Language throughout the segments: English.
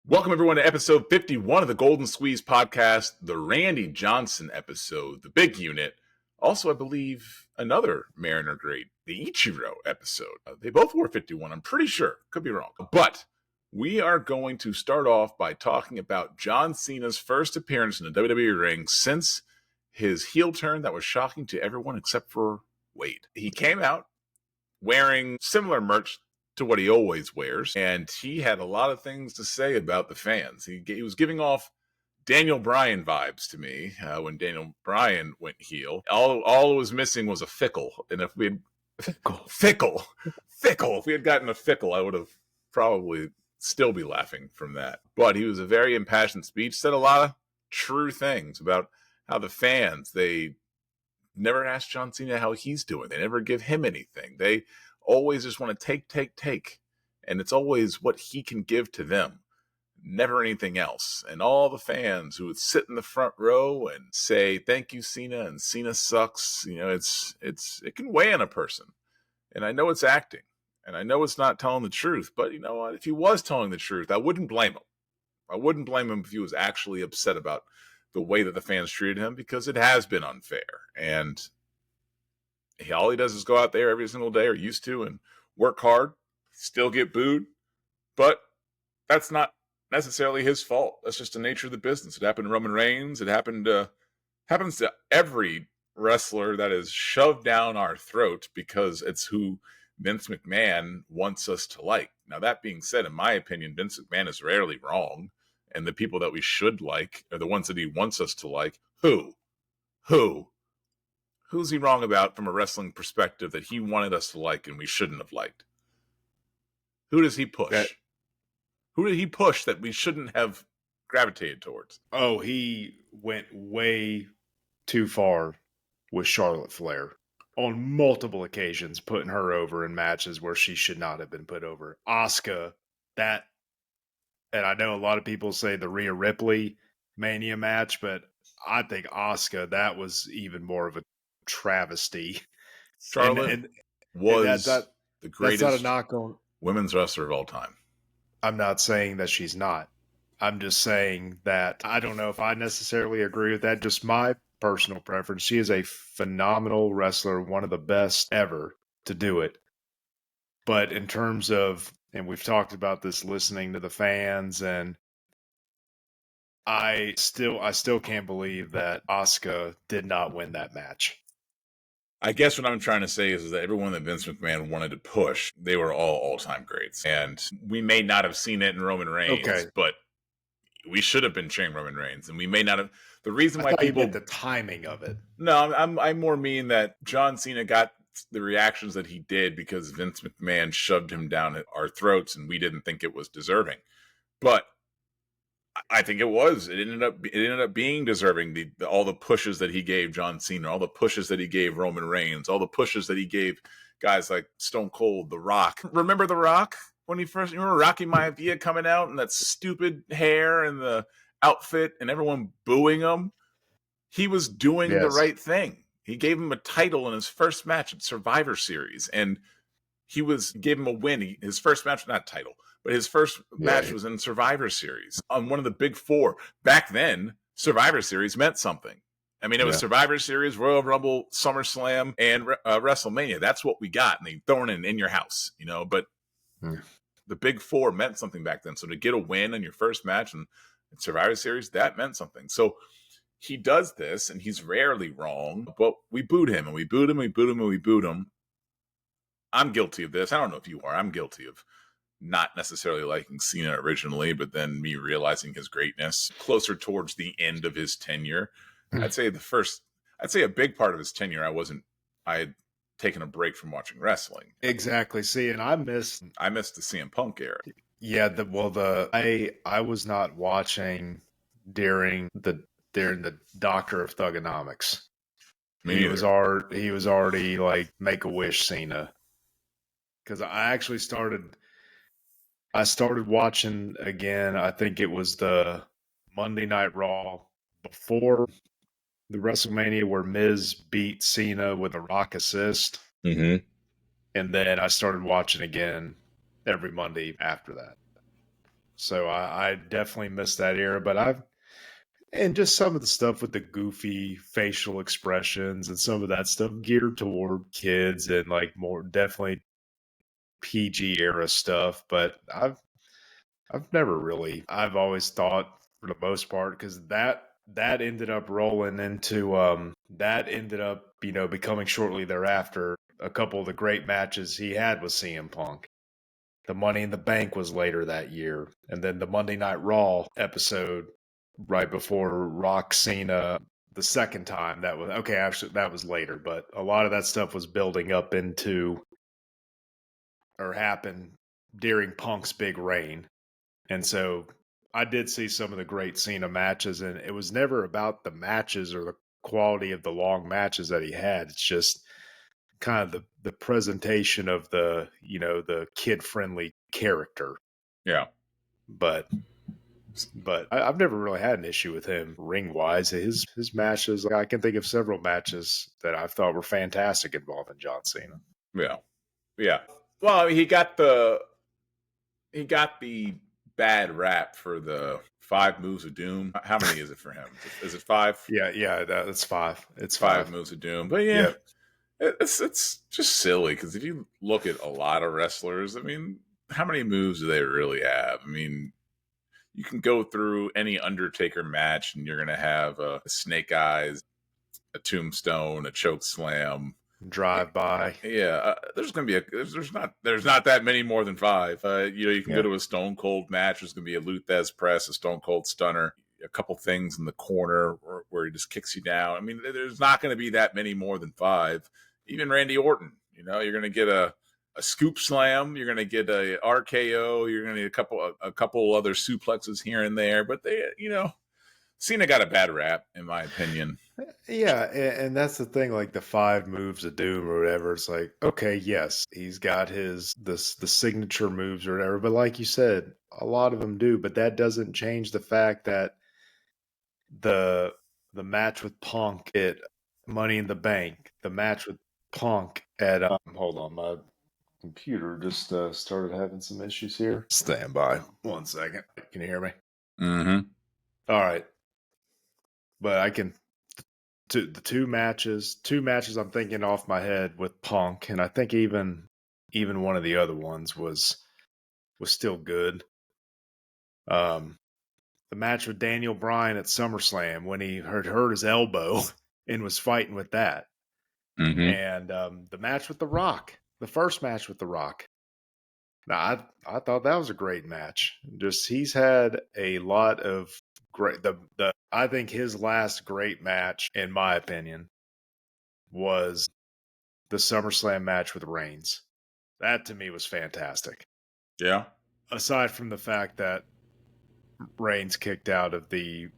Welcome, everyone, to episode 51 of the Golden Squeeze podcast, the Randy Johnson episode, the big unit. Also, I believe, another Mariner great, the Ichiro episode. They both were 51, I'm pretty sure. Could be wrong. But we are going to start off by talking about John Cena's first appearance in the WWE ring since his heel turn that was shocking to everyone except for Wade. He came out wearing similar merch to what he always wears, and he had a lot of things to say about the fans. He was giving off Daniel Bryan vibes to me when Daniel Bryan went heel. All it was missing was a fickle, and if we had fickle, if we had gotten a fickle, I would have probably still be laughing from that. But he was a very impassioned speech, said a lot of true things about how the fans, they never ask John Cena how he's doing. They never give him anything. They always just want to take. And it's always what he can give to them, never anything else. And all the fans who would sit in the front row and say, "Thank you, Cena," and "Cena sucks," it can weigh on a person. And I know it's acting, and I know it's not telling the truth, but you know what? If he was telling the truth, I wouldn't blame him. I wouldn't blame him if he was actually upset about the way that the fans treated him, because it has been unfair. And all he does is go out there every single day, or used to, and work hard, still get booed. But that's not necessarily his fault. That's just the nature of the business. It happened to Roman Reigns. It happens to every wrestler that is shoved down our throat because it's who Vince McMahon wants us to like. Now, that being said, in my opinion, Vince McMahon is rarely wrong. And the people that we should like are the ones that he wants us to like. Who's he wrong about from a wrestling perspective that he wanted us to like and we shouldn't have liked? Who does he push? Who did he push that we shouldn't have gravitated towards? Oh, he went way too far with Charlotte Flair on multiple occasions, putting her over in matches where she should not have been put over. Asuka, and I know a lot of people say the Rhea Ripley Mania match, but I think Asuka, that was even more of a travesty. Charlotte was the greatest that's not a knock on women's wrestler of all time. I'm not saying that she's not. I'm just saying that I don't know if I necessarily agree with that. Just my personal preference. She is a phenomenal wrestler, one of the best ever to do it. But in terms of, and we've talked about this, listening to the fans, and I still can't believe that Asuka did not win that match. I guess what I'm trying to say is that everyone that Vince McMahon wanted to push, they were all-time greats. And we may not have seen it in Roman Reigns, but we should have been cheering Roman Reigns. And we may not have. The reason why people... the timing of it. No, I more mean that John Cena got the reactions that he did because Vince McMahon shoved him down at our throats and we didn't think it was deserving. But I think it was. It ended up being deserving. All the pushes that he gave John Cena, all the pushes that he gave Roman Reigns, all the pushes that he gave guys like Stone Cold, The Rock. Remember The Rock when he first? You remember Rocky Maivia coming out and that stupid hair and the outfit and everyone booing him? He was doing the right thing. He gave him a title in his first match at Survivor Series, and gave him a win. His first match, not title. But his first match was in Survivor Series on one of the big four. Back then, Survivor Series meant something. I mean, it was Survivor Series, Royal Rumble, SummerSlam, and WrestleMania. That's what we got. And they thrown it in your house, But the big four meant something back then. So to get a win in your first match in Survivor Series, that meant something. So he does this, and he's rarely wrong. But we booed him, and we booed him, and we booed him, and we booed him. I'm guilty of this. I don't know if you are. I'm guilty of not necessarily liking Cena originally, but then me realizing his greatness closer towards the end of his tenure. I'd say a big part of his tenure, I had taken a break from watching wrestling. Exactly. See, and I missed the CM Punk era. Yeah. I was not watching during the Doctor of Thugonomics. He was already like Make-A-Wish Cena. Because I actually started watching again. I think it was the Monday Night Raw before the WrestleMania where Miz beat Cena with a Rock assist. Mm-hmm. And then I started watching again every Monday after that. So I definitely missed that era, but and just some of the stuff with the goofy facial expressions and some of that stuff geared toward kids and like more definitely PG era stuff. But I've never really, I've always thought for the most part, because that ended up rolling into that ended up, becoming shortly thereafter a couple of the great matches he had with CM Punk. The Money in the Bank was later that year, and then the Monday Night Raw episode right before Rock Cena the second time. That was okay. Actually, that was later, but a lot of that stuff was building up into or happened during Punk's big reign. And so I did see some of the great Cena matches, and it was never about the matches or the quality of the long matches that he had. It's just kind of the presentation of the kid friendly character. Yeah. But I've never really had an issue with him ring wise. His matches, I can think of several matches that I thought were fantastic involving John Cena. Yeah. Yeah. Well, I mean, he got the bad rap for the 5 moves of doom. How many is it for him? Is it 5? Yeah, that's 5. It's 5 5. moves of doom. But yeah, Yep. it's just silly because if you look at a lot of wrestlers, I mean, how many moves do they really have? I mean, you can go through any Undertaker match and you're going to have a snake eyes, a tombstone, a choke slam, Drive by. yeah. There's going to be there's not that many more than 5. You can go to a Stone Cold match. There's going to be a Luthez press, a Stone Cold Stunner, a couple things in the corner where he just kicks you down. I mean, there's not going to be that many more than 5. Even Randy Orton, you're going to get a scoop slam, you're going to get a RKO, you're going to get a couple other suplexes here and there, but Cena got a bad rap in my opinion. Yeah, and that's the thing, like the 5 moves of doom or whatever. It's like, okay, yes, he's got the signature moves or whatever, but like you said, a lot of them do, but that doesn't change the fact that the match with Punk at Money in the Bank, the match with Punk at hold on, my computer just started having some issues here. Stand by 1 second. Can you hear me? Mm-hmm. All right. But I can the two matches I'm thinking off my head with Punk, and I think even one of the other ones was still good. The match with Daniel Bryan at SummerSlam when he hurt his elbow and was fighting with that, Mm-hmm. and the match with The Rock, the first match with The Rock. Now, I thought that was a great match. Just he's had a lot of great. I think his last great match, in my opinion, was the SummerSlam match with Reigns. That to me was fantastic. Yeah. Aside from the fact that Reigns kicked out of the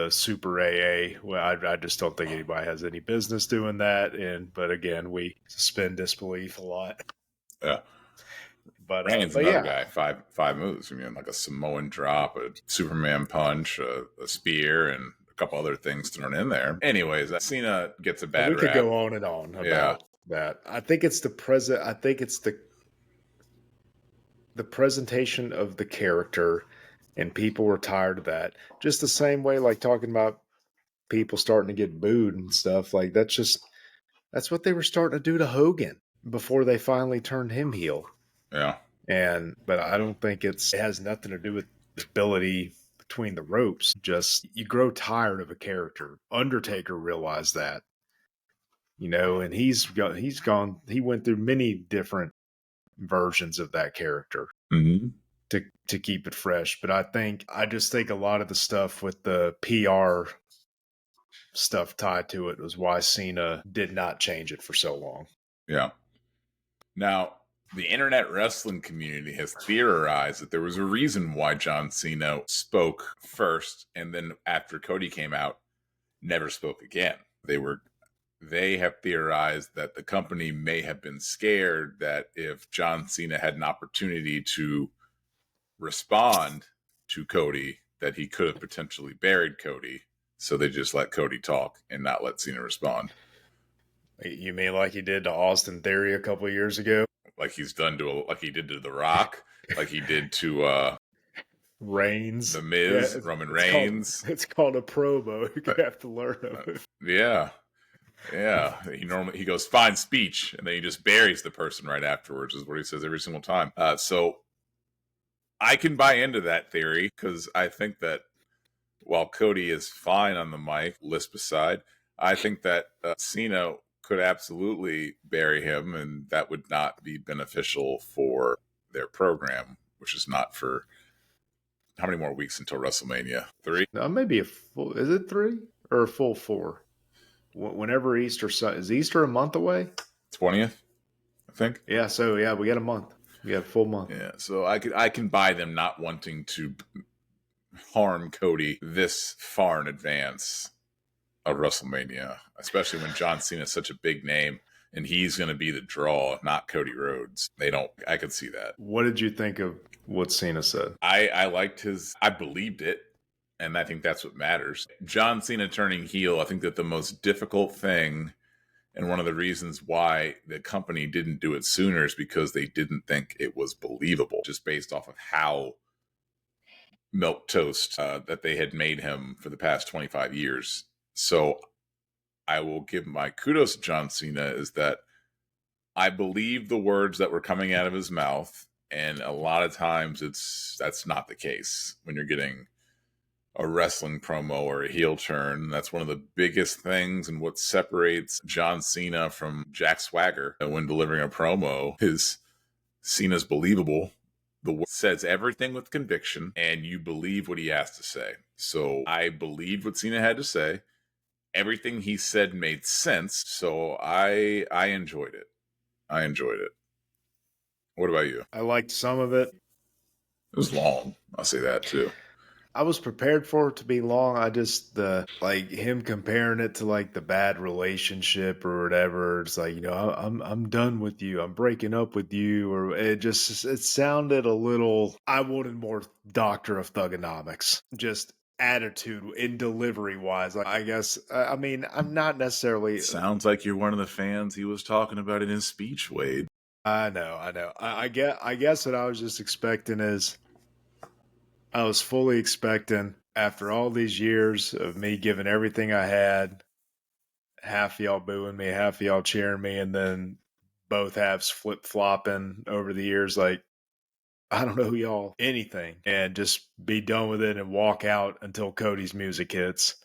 Super AA, well, I just don't think anybody has any business doing that. But again, we suspend disbelief a lot. Yeah. Reigns, But another yeah, guy, five moves. I mean, like a Samoan drop, a Superman punch, a spear, and a couple other things thrown in there. Anyways, Cena gets a bad we could rap. go on and on about that. I think it's I think it's the presentation of the character, and people were tired of that. Just the same way, like talking about people starting to get booed and stuff. Like that's what they were starting to do to Hogan before they finally turned him heel. Yeah. But I don't think it has nothing to do with the ability between the ropes. Just you grow tired of a character. Undertaker realized that, and he went through many different versions of that character Mm-hmm. to keep it fresh. But I just think a lot of the stuff with the PR stuff tied to it was why Cena did not change it for so long. Yeah. Now, the internet wrestling community has theorized that there was a reason why John Cena spoke first, and then after Cody came out, never spoke again. They have theorized that the company may have been scared that if John Cena had an opportunity to respond to Cody, that he could have potentially buried Cody. So they just let Cody talk and not let Cena respond. You mean like he did to Austin Theory a couple of years ago? Like he did to The Rock, like he did to Reigns. The Yeah, Miz, Roman Reigns. It's called a promo. You're Uh, gonna have to learn of it. Yeah. Yeah. He goes, fine speech, and then he just buries the person right afterwards, is what he says every single time. So I can buy into that theory because I think that while Cody is fine on the mic, lisp aside, I think that Cena could absolutely bury him, and that would not be beneficial for their program, which is not for how many more weeks until WrestleMania? 3? No, maybe a full. Is it 3 or a full 4? Whenever Easter is Easter a month away? 20th, I think. Yeah. So yeah, we got a month. We got a full month. Yeah, so I can buy them not wanting to harm Cody this far in advance of WrestleMania, especially when John Cena is such a big name and he's going to be the draw, not Cody Rhodes. I could see that. What did you think of what Cena said? I liked I believed it, and I think that's what matters. John Cena turning heel, I think that the most difficult thing, and one of the reasons why the company didn't do it sooner, is because they didn't think it was believable, just based off of how milk toast that they had made him for the past 25 years. So I will give my kudos to John Cena is that I believe the words that were coming out of his mouth, and a lot of times that's not the case when you're getting a wrestling promo or a heel turn. That's one of the biggest things, and what separates John Cena from Jack Swagger when delivering a promo is Cena's believable. The word says everything with conviction, and you believe what he has to say. So I believed what Cena had to say. Everything he said made sense, so I enjoyed it. I enjoyed it. What about you? I liked some of it. It was long. I'll say that too. I was prepared for it to be long. I just like him comparing it to like the bad relationship or whatever. It's like, I'm done with you. I'm breaking up with you. Or it sounded a little. I wanted more Doctor of Thugonomics. Just attitude in delivery wise. I guess. I mean, I'm not necessarily. Sounds like you're one of the fans he was talking about in his speech, Wade. I know. I guess what I was just expecting is. I was fully expecting, after all these years of me giving everything I had, half y'all booing me, half y'all cheering me, and then both halves flip flopping over the years, like, I don't know y'all anything, and just be done with it and walk out until Cody's music hits.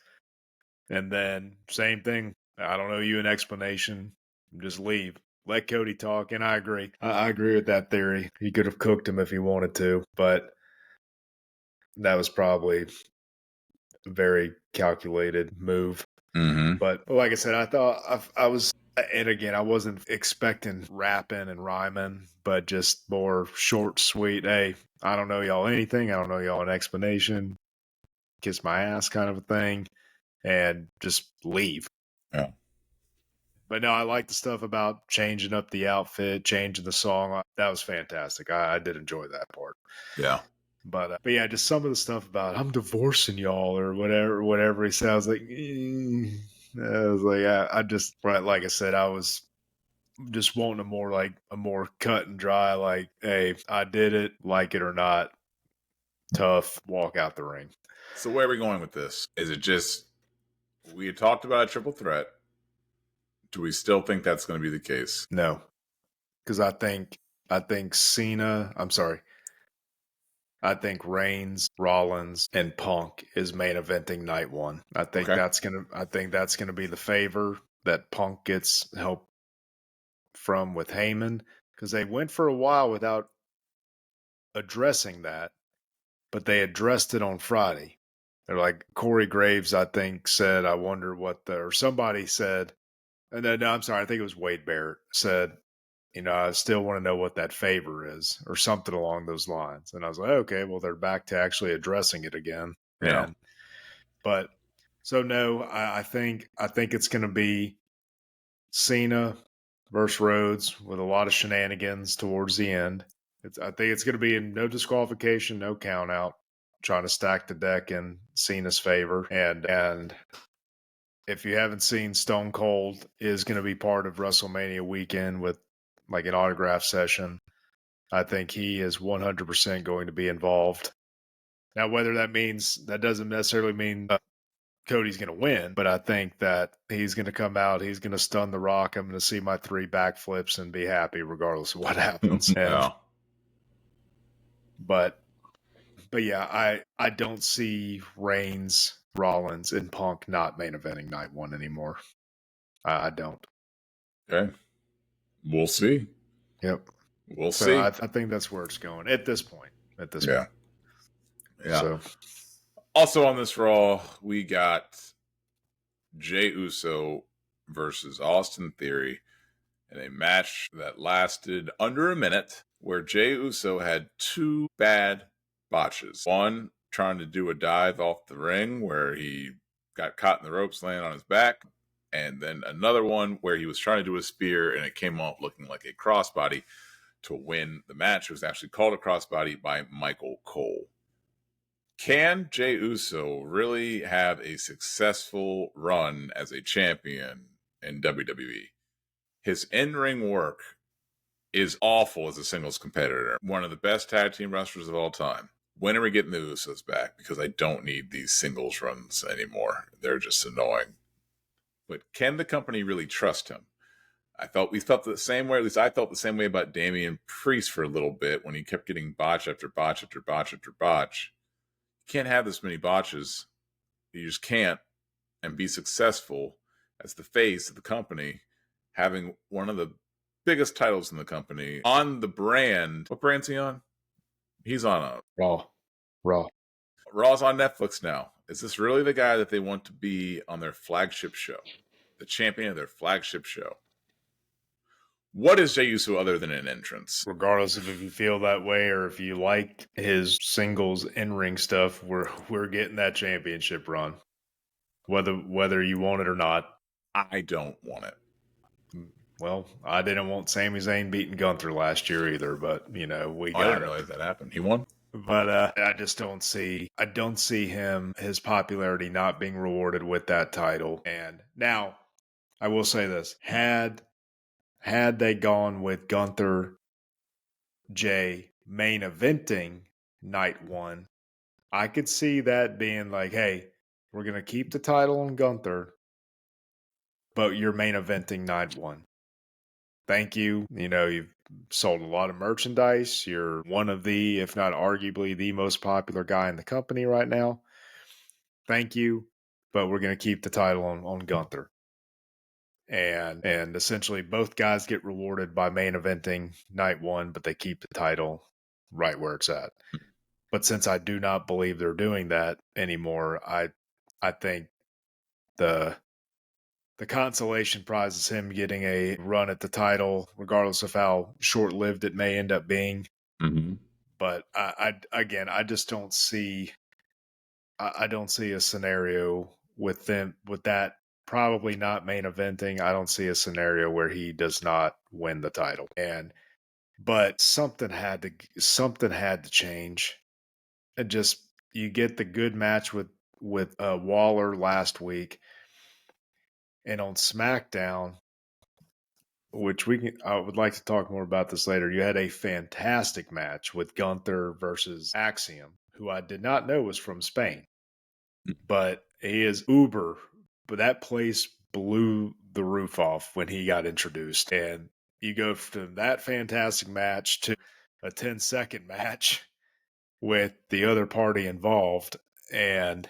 And then, same thing. I don't know you an explanation. Just leave. Let Cody talk. And I agree. I agree with that theory. He could have cooked him if he wanted to, but that was probably a very calculated move. Mm-hmm. But like I said, I thought I was, and again, I wasn't expecting rapping and rhyming, but just more short, sweet. Hey, I don't know y'all anything. I don't know y'all an explanation. Kiss my ass kind of a thing, and just leave. Yeah. But no, I like the stuff about changing up the outfit, changing the song. That was fantastic. I did enjoy that part. Yeah. But yeah, just some of the stuff about I'm divorcing y'all or whatever he sounds like. I was like, I just, right, like I said, I was just wanting a more cut and dry, like, hey, I did it, like it or not, tough, walk out the ring. So where are we going with this? Is it just we had talked about a triple threat? Do we still think that's going to be the case? No, because I think Cena. I'm sorry. I think Reigns, Rollins, and Punk is main eventing night one. I think that's gonna be the favor that Punk gets help from with Heyman, because they went for a while without addressing that, but they addressed it on Friday. They're like Corey Graves, I think, said, "I wonder what or somebody said," and then no, I'm sorry, I think it was Wade Barrett said, I still want to know what that favor is, or something along those lines. And I was like, okay, well, they're back to actually addressing it again. Yeah. But so no, I think it's going to be Cena versus Rhodes with a lot of shenanigans towards the end. I think it's going to be no disqualification, no count out, trying to stack the deck in Cena's favor. And if you haven't seen, Stone Cold is going to be part of WrestleMania weekend with like an autograph session. I think he is 100% going to be involved. Now, whether that doesn't necessarily mean Cody's going to win, but I think that he's going to come out, he's going to stun The Rock. I'm going to see my 3 backflips and be happy regardless of what happens. Yeah. But yeah, I don't see Reigns, Rollins, and Punk not main eventing night 1 anymore. I don't. Okay. We'll see. Yep. We'll So see. I think that's where it's going at this point. Yeah. So Also on this Raw, we got Jey Uso versus Austin Theory in a match that lasted under a minute, where Jey Uso had 2 bad botches. One, trying to do a dive off the ring where he got caught in the ropes laying on his back. And then another one where he was trying to do a spear and it came off looking like a crossbody to win the match. It was actually called a crossbody by Michael Cole. Can Jey Uso really have a successful run as a champion in WWE? His in-ring work is awful as a singles competitor. One of the best tag team wrestlers of all time. When are we getting the Usos back? Because I don't need these singles runs anymore. They're just annoying. But can the company really trust him? We felt the same way, at least I felt the same way about Damian Priest for a little bit when he kept getting botch after botch after botch after botch. You can't have this many botches. You just can't, and be successful as the face of the company, having one of the biggest titles in the company on the brand. What brand's he on? He's on a Raw. Raw's on Netflix now. Is this really the guy that they want to be on their flagship show? The champion of their flagship show? What is Jey Uso other than an entrance? Regardless of if you feel that way or if you like his singles in-ring stuff, we're getting that championship run. Whether you want it or not. I don't want it. Well, I didn't want Sami Zayn beating Gunther last year either, but we got I didn't realize that happened. He won? But I just don't see his popularity not being rewarded with that title. And now I will say this. Had they gone with Gunther, Jey main eventing night 1, I could see that being like, hey, we're going to keep the title on Gunther, but you're main eventing night 1. Thank you. You've sold a lot of merchandise. You're one of the, if not arguably, the most popular guy in the company right now. Thank you, but we're going to keep the title on Gunther. And essentially both guys get rewarded by main eventing night 1, but they keep the title right where it's at. But since I do not believe they're doing that anymore, I think the consolation prize is him getting a run at the title, regardless of how short-lived it may end up being. Mm-hmm. But I just don't see. I don't see a scenario with that probably not main eventing. I don't see a scenario where he does not win the title. But something had to change. And just you get the good match with Waller last week. And on SmackDown, which I would like to talk more about this later, you had a fantastic match with Gunther versus Axiom, who I did not know was from Spain. But he is uber. But that place blew the roof off when he got introduced. And you go from that fantastic match to a 10-second match with the other party involved. And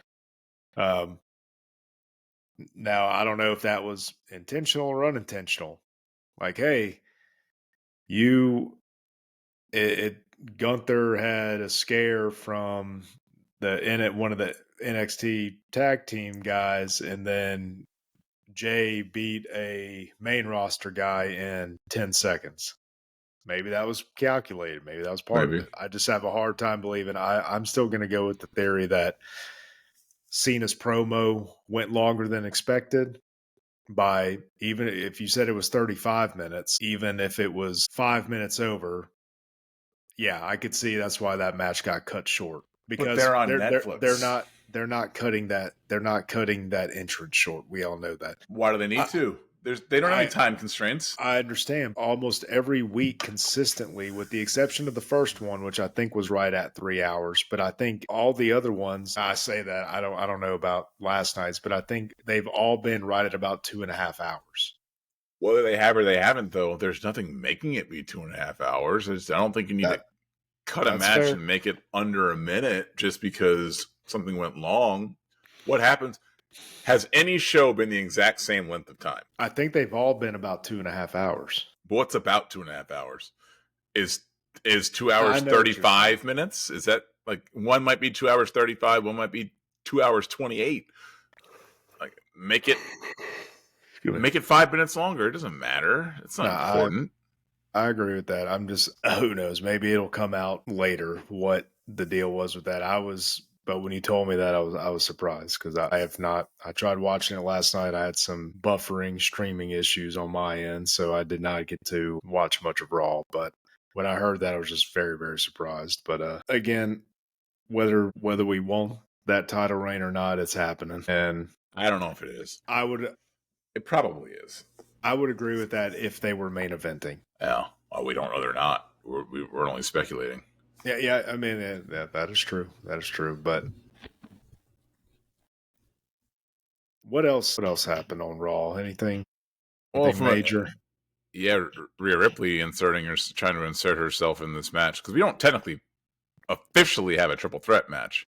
now, I don't know if that was intentional or unintentional. Like, hey, Gunther had a scare from one of the NXT tag team guys, and then Jey beat a main roster guy in 10 seconds. Maybe that was calculated. Maybe that was part of it. I just have a hard time believing. I'm still going to go with the theory that Cena's promo went longer than expected by, even if you said it was 35 minutes, even if it was 5 minutes over, yeah, I could see that's why that match got cut short. Because but they're on Netflix. They're not cutting that entrance short. We all know that. Why do they need to? They don't have any time constraints. I understand. Almost every week consistently, with the exception of the first one, which I think was right at 3 hours. But I think all the other ones, I say that I don't know about last night's, but I think they've all been right at about 2.5 hours. Whether they have or they haven't, though, there's nothing making it be 2.5 hours. I don't think you need to cut a match fair. and make it under a minute just because something went long. What happens? Has any show been the exact same length of time? I think they've all been about 2.5 hours. But what's about 2.5 hours? Is 2 hours 35 minutes? Is that like one might be 2 hours 35, one might be 2 hours 28? Like make it 5 minutes longer. It doesn't matter. It's not important. I agree with that. I'm just, who knows? Maybe it'll come out later what the deal was with that. But when you told me that, I was surprised because I have not. I tried watching it last night. I had some buffering, streaming issues on my end, so I did not get to watch much of Raw. But when I heard that, I was just very, very surprised. But again, whether we want that title reign or not, it's happening, and I don't know if it is. It probably is. I would agree with that if they were main eventing. Yeah, well, we don't know they're not. We're only speculating. Yeah. I mean, that is true. That is true. But what else happened on Raw? Anything major? Rhea Ripley trying to insert herself in this match because we don't technically officially have a triple threat match.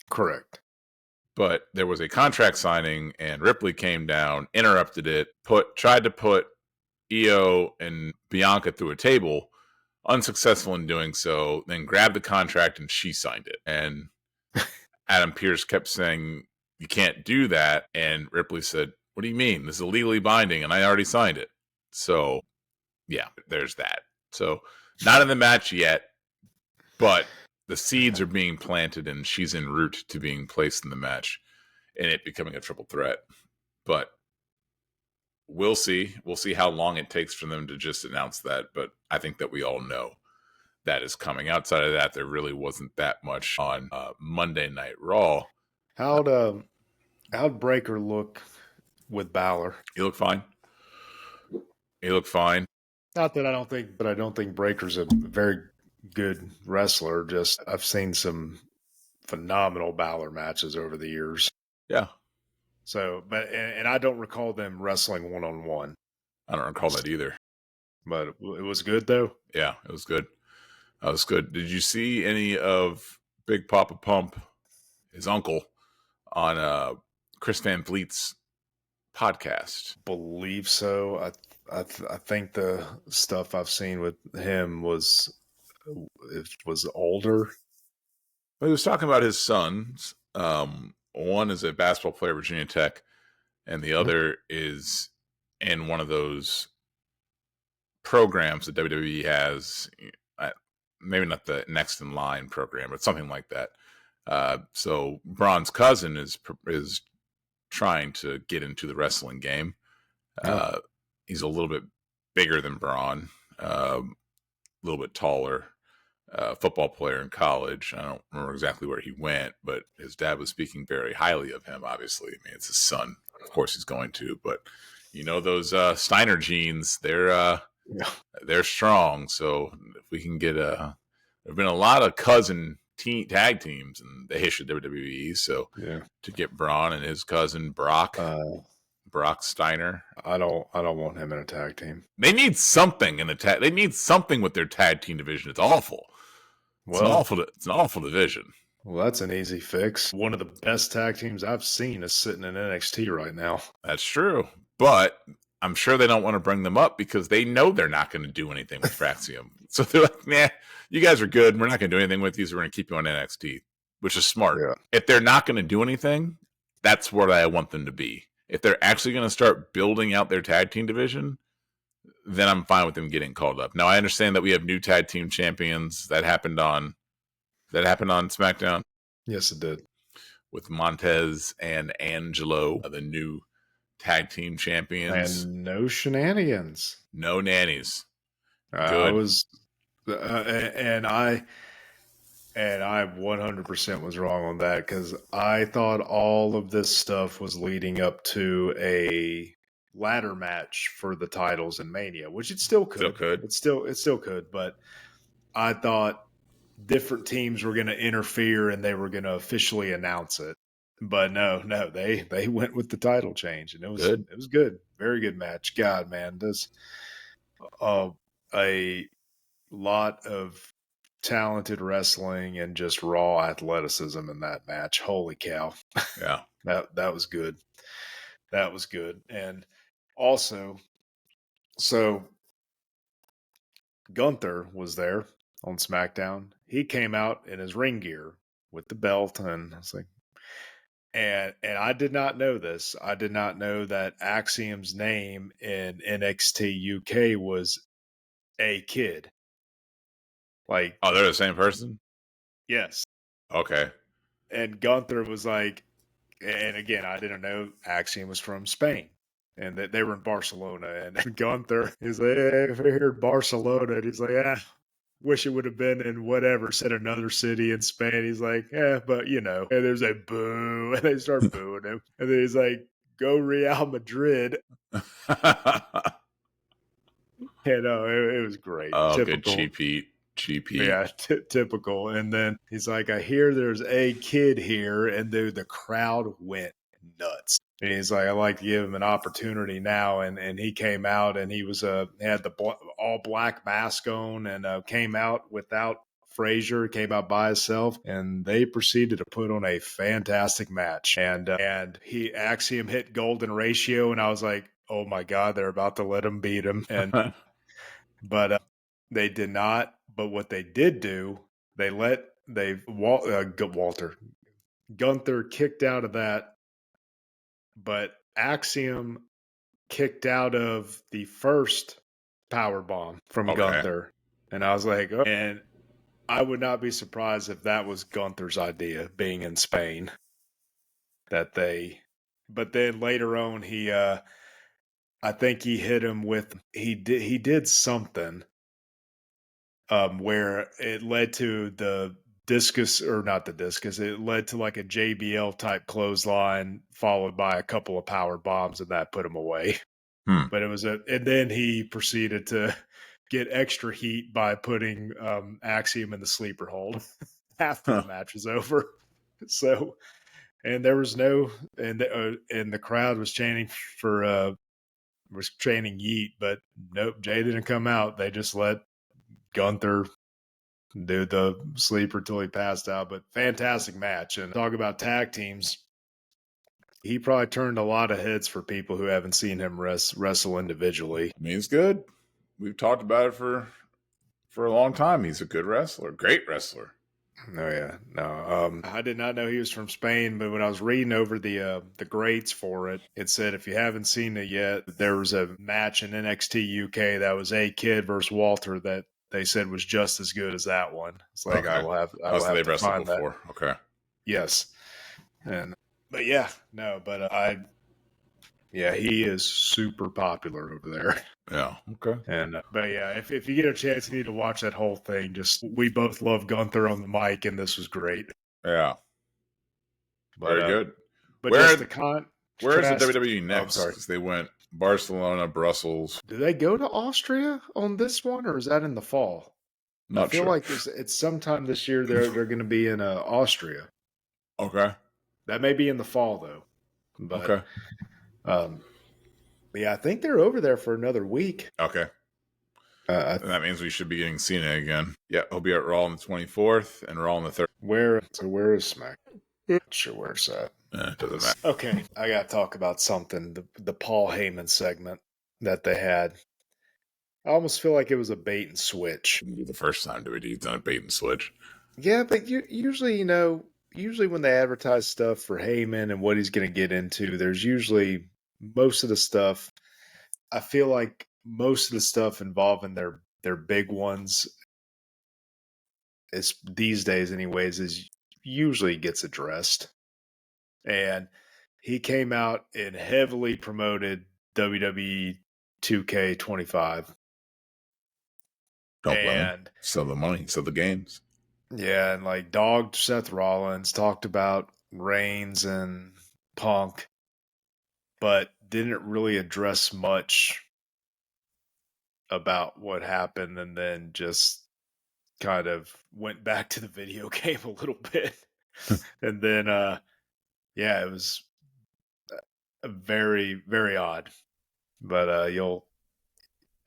Correct. But there was a contract signing, and Ripley came down, interrupted it, tried to put Io and Bianca through a table. Unsuccessful in doing so, then grabbed the contract and she signed it. And Adam Pearce kept saying, you can't do that. And Ripley said, what do you mean? This is legally binding and I already signed it. So, yeah, there's that. So, not in the match yet, but the seeds are being planted and she's en route to being placed in the match and it becoming a triple threat. But we'll see. We'll see how long it takes for them to just announce that. But I think that we all know that is coming. Outside of that, there really wasn't that much on Monday Night Raw. How'd Breaker look with Balor? He looked fine. Not that I don't think Breaker's a very good wrestler. Just I've seen some phenomenal Balor matches over the years. Yeah. So, and I don't recall them wrestling one-on-one. I don't recall that either. But it was good, though? Yeah, it was good. Did you see any of Big Papa Pump, his uncle, on Chris Van Vliet's podcast? Believe so. I think the stuff I've seen with him was older. Well, he was talking about his sons. One is a basketball player at Virginia Tech, and the other is in one of those programs that WWE has. Maybe not the next in line program, but something like that. So Braun's cousin is trying to get into the wrestling game. He's a little bit bigger than Braun, a little bit taller. Football player in college. I don't remember exactly where he went, but his dad was speaking very highly of him, obviously. I mean, it's his son. Of course he's going to, but you know, those Steiner genes, they're strong. So if we can get there have been a lot of cousin tag teams in the history of WWE. So to get Braun and his cousin Brock Steiner, I don't want him in a tag team. They need something in the tag. They need something with their tag team division. It's awful. Well, it's an awful division. Well, that's an easy fix. One of the best tag teams I've seen is sitting in NXT right now. That's true. But I'm sure they don't want to bring them up because they know they're not going to do anything with Fraxium. So they're like, nah, you guys are good. We're not going to do anything with you, so we're going to keep you on NXT, which is smart. Yeah. If they're not going to do anything, that's what I want them to be. If they're actually going to start building out their tag team division, then I'm fine with them getting called up. Now, I understand that we have new tag team champions. That happened on SmackDown. Yes, it did. With Montez and Angelo, the new tag team champions. And no shenanigans. No nannies. Good. I 100% was wrong on that because I thought all of this stuff was leading up to a ladder match for the titles in Mania, which it still could. It still could, but I thought different teams were going to interfere and they were going to officially announce it. But no, they went with the title change, and it was good. Very good match. God, man, there's a lot of talented wrestling and just raw athleticism in that match. Holy cow. Yeah. That was good. That was good. And also, so Gunther was there on SmackDown. He came out in his ring gear with the belt, and I was like, and I did not know this. I did not know that Axiom's name in NXT UK was A Kid. Like, oh, they're the same person? yes. Okay. And Gunther was like, and again, I didn't know Axiom was from Spain and that they were in Barcelona. And Gunther is like, if we're here in Barcelona, and he's like, wish it would have been in whatever, said another city in Spain. He's like, but you know, and there's a boo, and they start booing him. And then he's like, go Real Madrid. And it was great. Oh, Typical. good cheap heat. Yeah, typical. And then he's like, I hear there's A Kid here. And dude, the crowd went nuts. And he's like, I like to give him an opportunity now. And he came out and he was had the all black mask on and came out without Frazier, came out by himself, and they proceeded to put on a fantastic match. And Axiom hit golden ratio, and I was like, oh my God, they're about to let him beat him. And but they did not. But what they did do, Gunther kicked out of that, but Axiom kicked out of the first power bomb from Gunther. And I was like, oh. And I would not be surprised if that was Gunther's idea, being in Spain. But then later on, I think he hit him with, he did something where it led to the discus, or not the discus, it led to like a JBL type clothesline followed by a couple of power bombs, and that put him away. But it was and then he proceeded to get extra heat by putting Axiom in the sleeper hold after the match was over. So, and there was and the crowd was chanting yeet, but nope, Jay didn't come out. They just let Gunther do the sleeper till he passed out. But fantastic match. And talk about tag teams, he probably turned a lot of heads for people who haven't seen him wrestle individually. I mean, he's good. We've talked about it for a long time. He's a good wrestler, great wrestler. Oh yeah, no. I did not know he was from Spain, but when I was reading over the greats for it, it said if you haven't seen it yet, there was a match in NXT UK that was A Kid versus Walter that they said was just as good as that one. It's like, I will have to find that. Before. Okay. Yes. But yeah, no, but he is super popular over there. Yeah. Okay. And but yeah, if you get a chance, you need to watch that whole thing. We both love Gunther on the mic, and this was great. Yeah. Very good. But where's the WWE next? Oh, they went Barcelona, Brussels. Do they go to Austria on this one, or is that in the fall? Not sure. I feel like it's sometime this year. They're going to be in Austria. Okay. That may be in the fall though. But, okay. Yeah, I think they're over there for another week. Okay. And that means we should be getting Cena again. Yeah, he'll be at Raw on the 24th and Raw on the 3rd. Where is Smack? Not sure where it's at. It doesn't matter. Okay, I got to talk about something. The Paul Heyman segment that they had. I almost feel like it was a bait and switch. The first time WWE's done a bait and switch. Yeah, but usually when they advertise stuff for Heyman and what he's going to get into, there's usually most of the stuff. I feel like most of the stuff involving their big ones is these days anyways is usually gets addressed. And he came out and heavily promoted WWE 2K25. Don't blame. Sell the money, sell the games. Yeah, and like dogged Seth Rollins, talked about Reigns and Punk. But didn't really address much about what happened, and then just kind of went back to the video game a little bit. And then, it was very, very odd. But you'll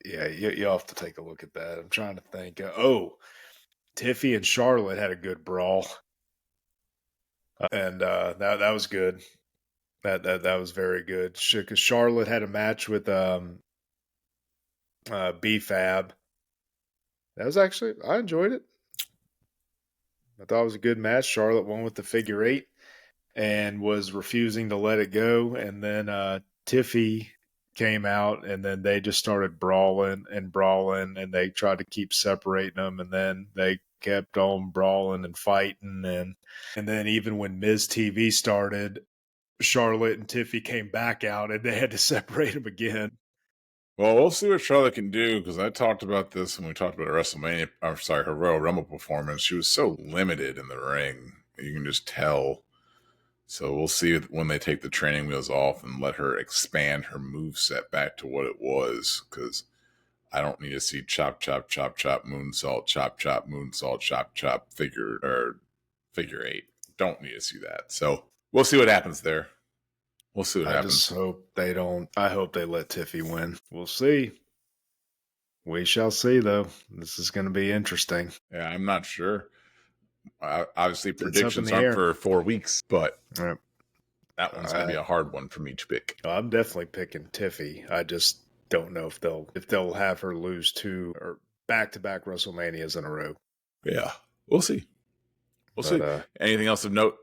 have to take a look at that. I'm trying to think. Tiffy and Charlotte had a good brawl, and that was good. That was very good. Because Charlotte had a match with B-Fab. That was actually, I enjoyed it. I thought it was a good match. Charlotte won with the figure 8 and was refusing to let it go. And then Tiffy came out, and then they just started brawling, and they tried to keep separating them, and then they kept on brawling and fighting. And then even when Miz TV started, Charlotte and Tiffy came back out, and they had to separate them again. Well, we'll see what Charlotte can do, because I talked about this when we talked about her WrestleMania, her Royal Rumble performance. She was so limited in the ring. You can just tell. So we'll see when they take the training wheels off and let her expand her moveset back to what it was, because I don't need to see chop, chop, chop, chop, moonsault, chop, chop, moonsault, chop, chop, figure 8. Don't need to see that. So we'll see what happens there. We'll see what happens. I just hope they don't. I hope they let Tiffy win. We'll see. We shall see, though. This is going to be interesting. Yeah, I'm not sure. Obviously, It's up in predictions the aren't air. for 4 weeks, but Yep. that one's going to be a hard one for me to pick. I'm definitely picking Tiffy. I just don't know if they'll have her lose 2 or back-to-back WrestleManias in a row. Yeah, we'll see. We'll see. Anything else of note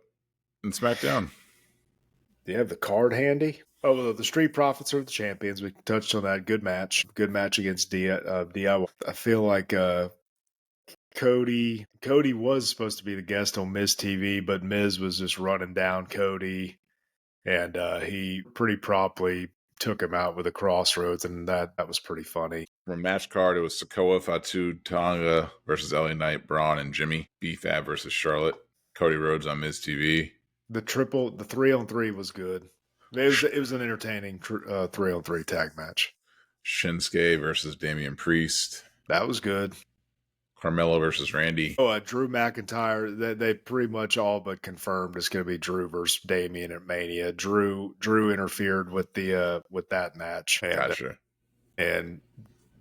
in SmackDown? Do you have the card handy? Oh, well, the Street Profits are the champions. We touched on that. Good match. Good match against DIY. I feel like Cody was supposed to be the guest on Miz TV, but Miz was just running down Cody, and he pretty promptly took him out with a crossroads, and that was pretty funny. From match card, it was Sikoa, Fatu, Tonga versus LA Knight, Braun, and Jimmy. B-Fab versus Charlotte. Cody Rhodes on Miz TV. The 3-on-3 was good. It was an entertaining 3-on-3 tag match. Shinsuke versus Damian Priest. That was good. Carmelo versus Randy. Drew McIntyre. They pretty much all but confirmed it's going to be Drew versus Damian at Mania. Drew interfered with that match. Gotcha. And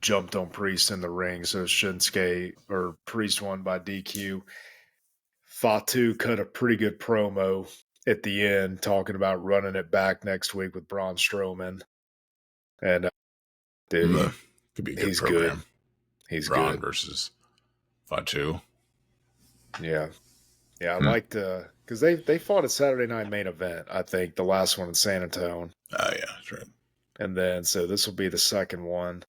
jumped on Priest in the ring. So Shinsuke or Priest won by DQ. Fatu cut a pretty good promo at the end, talking about running it back next week with Braun Strowman. And dude, could be a good he's program. Good. He's Braun good versus Fatu. Yeah, I liked because they fought a Saturday Night Main Event. I think the last one in San Antonio. Oh yeah, that's right. And then so this will be the second one,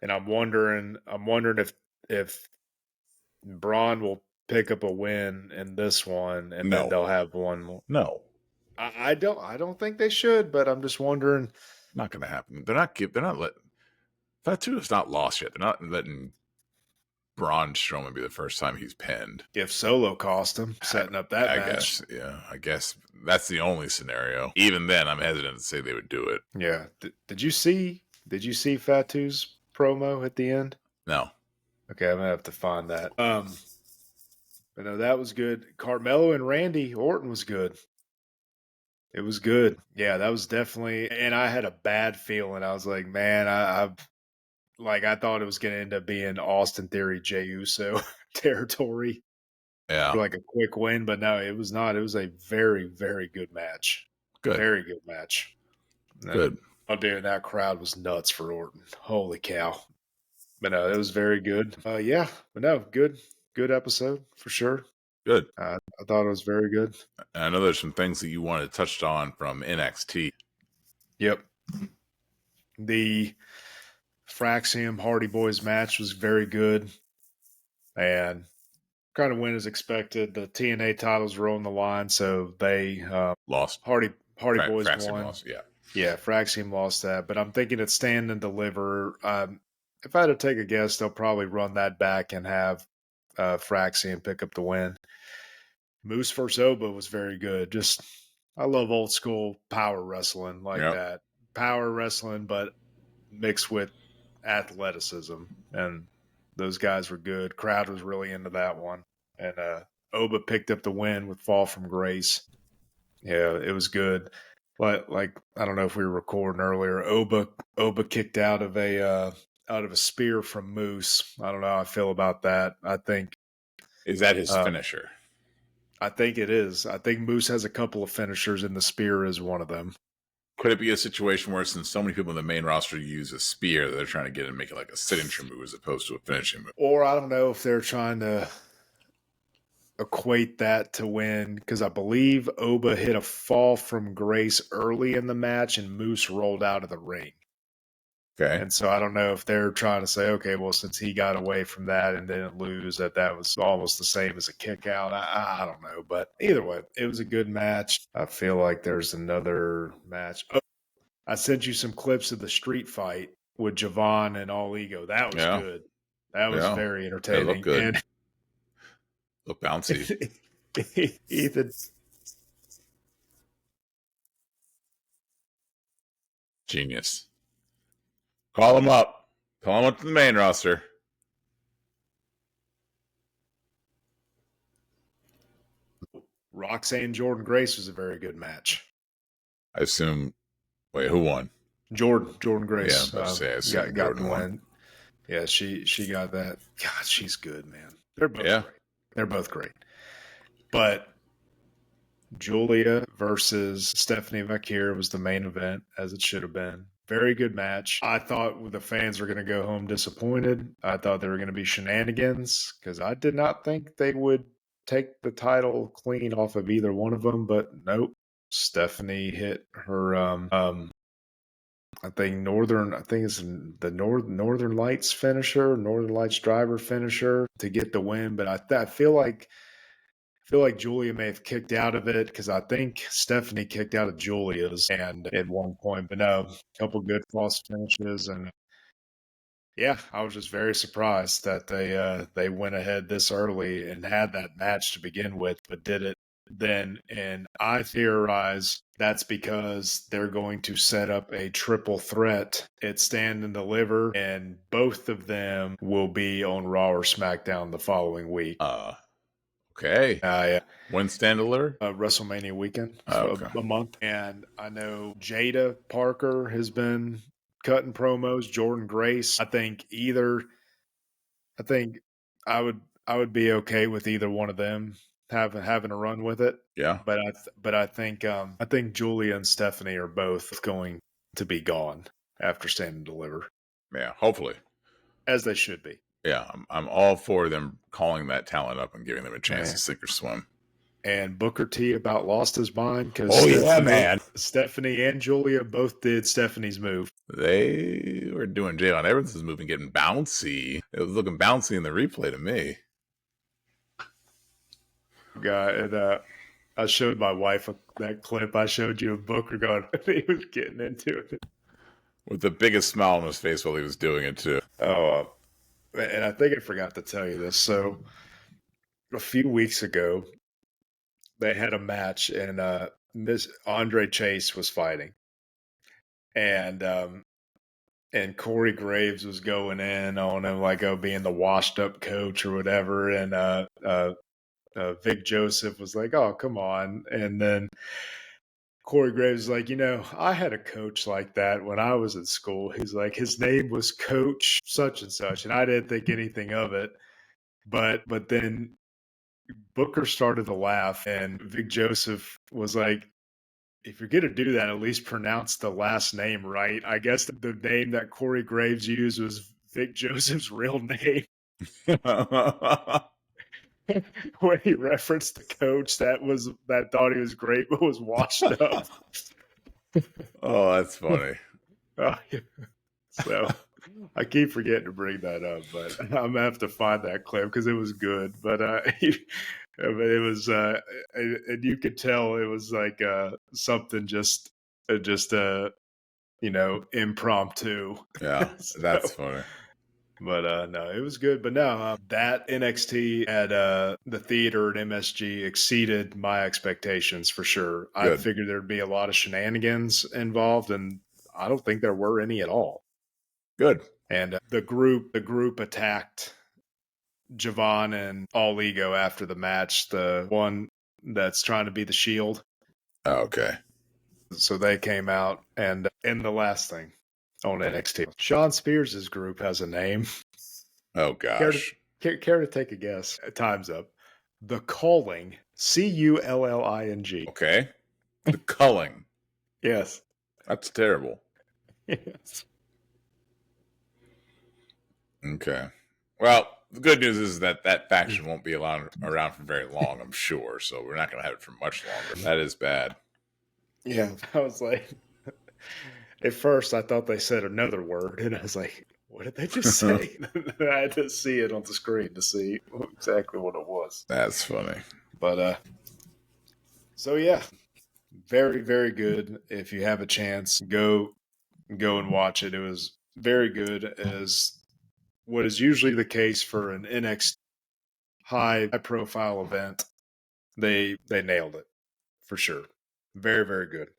and I'm wondering if Braun will pick up a win in this one, and then they'll have one more. No, I don't think they should, but I'm just wondering. Not going to happen. They're not letting Fatu is not lost yet. They're not letting Braun Strowman be the first time he's pinned. If Solo cost him setting up that match. I guess that's the only scenario. Even then, I'm hesitant to say they would do it. Yeah. Did you see Fatu's promo at the end? No. Okay, I'm gonna have to find that. But no, that was good. Carmelo and Randy Orton was good. It was good. Yeah, that was definitely. And I had a bad feeling. I was like, man, I thought it was going to end up being Austin Theory, Jey Uso territory. Yeah, for like a quick win, but no, it was not. It was a very, very good match. Good, very good match. Good. Oh, dude, that crowd was nuts for Orton. Holy cow! But no, it was very good. Yeah, but no, good episode for sure. Good. I thought it was very good. I know there's some things that you wanted touched on from NXT. Yep. The Fraxium Hardy Boys match was very good, and kind of went as expected. The TNA titles were on the line, so they lost. Hardy Boys Fraxium won. Lost, yeah, Fraxium lost that, but I'm thinking it's Stand and Deliver. If I had to take a guess, they'll probably run that back and have Fraxium pick up the win. Moose vs. Oba was very good. I love old school power wrestling like that. power wrestling, but mixed with athleticism. And those guys were good. Crowd was really into that one. And Oba picked up the win with Fall from Grace. Yeah, it was good. But like I don't know if we were recording earlier. Oba kicked out of a spear from Moose. I don't know how I feel about that. I think Is that his finisher? I think it is. I think Moose has a couple of finishers, and the spear is one of them. Could it be a situation where, since so many people in the main roster use a spear, that they're trying to get it and make it like a signature move as opposed to a finishing move? Or I don't know if they're trying to equate that to win, because I believe Oba hit a fall from grace early in the match and Moose rolled out of the ring. Okay. And so I don't know if they're trying to say, okay, well, since he got away from that and didn't lose, that was almost the same as a kick out. I don't know. But either way, it was a good match. I feel like there's another match. Oh, I sent you some clips of the street fight with Javon and All Ego. That was good. That was very entertaining. Look good. And look bouncy. Ethan. Genius. Call him up. Call him up to the main roster. Roxanne Jordan Grace was a very good match. I assume. Wait, who won? Jordan Grace. Yeah, got the win. Yeah, she got that. God, she's good, man. They're both great. They're both great. But Julia versus Stephanie Vakir was the main event, as it should have been. Very good match. I thought the fans were going to go home disappointed. I thought there were going to be shenanigans, because I did not think they would take the title clean off of either one of them. But nope. Stephanie hit her I think it's the Northern Lights finisher, Northern Lights driver finisher to get the win. But I feel like Julia may have kicked out of it, because I think Stephanie kicked out of Julia's and at one point. But no, a couple good false finishes, and yeah, I was just very surprised that they went ahead this early and had that match to begin with, but did it then. And I theorize that's because they're going to set up a triple threat at Stand and Deliver, and both of them will be on Raw or SmackDown the following week. Okay. Yeah. When Stand and Deliver? WrestleMania weekend, a month. And I know Jada Parker has been cutting promos. Jordan Grace. I think I would be okay with either one of them having a run with it. Yeah. But I think Julia and Stephanie are both going to be gone after Stand and Deliver. Yeah, hopefully. As they should be. Yeah, I'm all for them calling that talent up and giving them a chance to sink or swim. And Booker T about lost his mind, because Stephanie and Julia both did Stephanie's move. They were doing Jalen Evans' move and getting bouncy. It was looking bouncy in the replay to me. And I showed my wife that clip I showed you of Booker going, he was getting into it. With the biggest smile on his face while he was doing it, too. Oh, and I think I forgot to tell you this. So a few weeks ago, they had a match, and Miss Andre Chase was fighting, and Corey Graves was going in on him like being the washed up coach or whatever, and Vic Joseph was like, "Oh, come on," and then Corey Graves was like, I had a coach like that when I was in school. He's like, his name was Coach such and such, and I didn't think anything of it. But then Booker started to laugh, and Vic Joseph was like, if you're going to do that, at least pronounce the last name right. I guess the name that Corey Graves used was Vic Joseph's real name. When he referenced the coach that thought he was great but was washed up. Oh, that's funny. So I keep forgetting to bring that up, but I'm gonna have to find that clip because it was good. But it was, and you could tell it was like something just impromptu. Yeah, that's funny. But no, it was good. But no, that NXT at the theater at MSG exceeded my expectations for sure. Good. I figured there'd be a lot of shenanigans involved, and I don't think there were any at all. Good. And the group attacked Javon and All Ego after the match, the one that's trying to be the Shield. Okay. So they came out, and in the last thing on NXT, Sean Spears' group has a name. Oh, gosh. Care to take a guess? Time's up. The Culling. Culling. Okay. The culling. Yes. That's terrible. Yes. Okay. Well, the good news is that faction won't be around for very long, I'm sure. So we're not going to have it for much longer. That is bad. Yeah. I was like, at first I thought they said another word, and I was like, what did they just say? I had to see it on the screen to see exactly what it was. That's funny. But, so yeah, very, very good. If you have a chance, go and watch it. It was very good, as what is usually the case for an NXT high profile event. They nailed it for sure. Very, very good.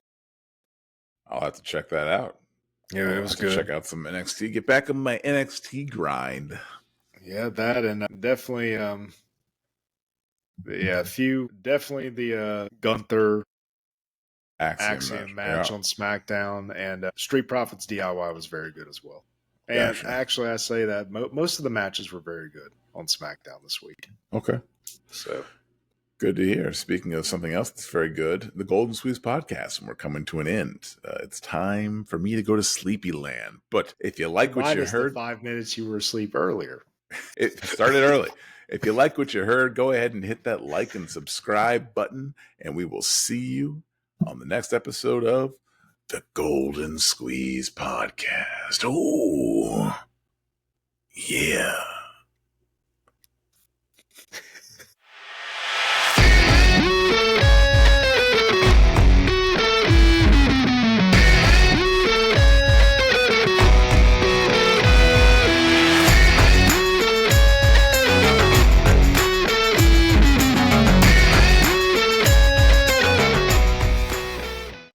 I'll have to check that out. Yeah, it was good. Check out some NXT. Get back on my NXT grind. Yeah, that, and definitely, definitely the Gunther Axiom match on SmackDown, and Street Profits DIY was very good as well. And actually, I say that most of the matches were very good on SmackDown this week. Okay. So good to hear. Speaking of something else that's very good, the Golden Squeeze podcast, and we're coming to an end. It's time for me to go to Sleepy Land. But if you like what you heard, the 5 minutes you were asleep earlier. It started early. If you like what you heard, go ahead and hit that like and subscribe button, and we will see you on the next episode of the Golden Squeeze podcast. Oh, yeah.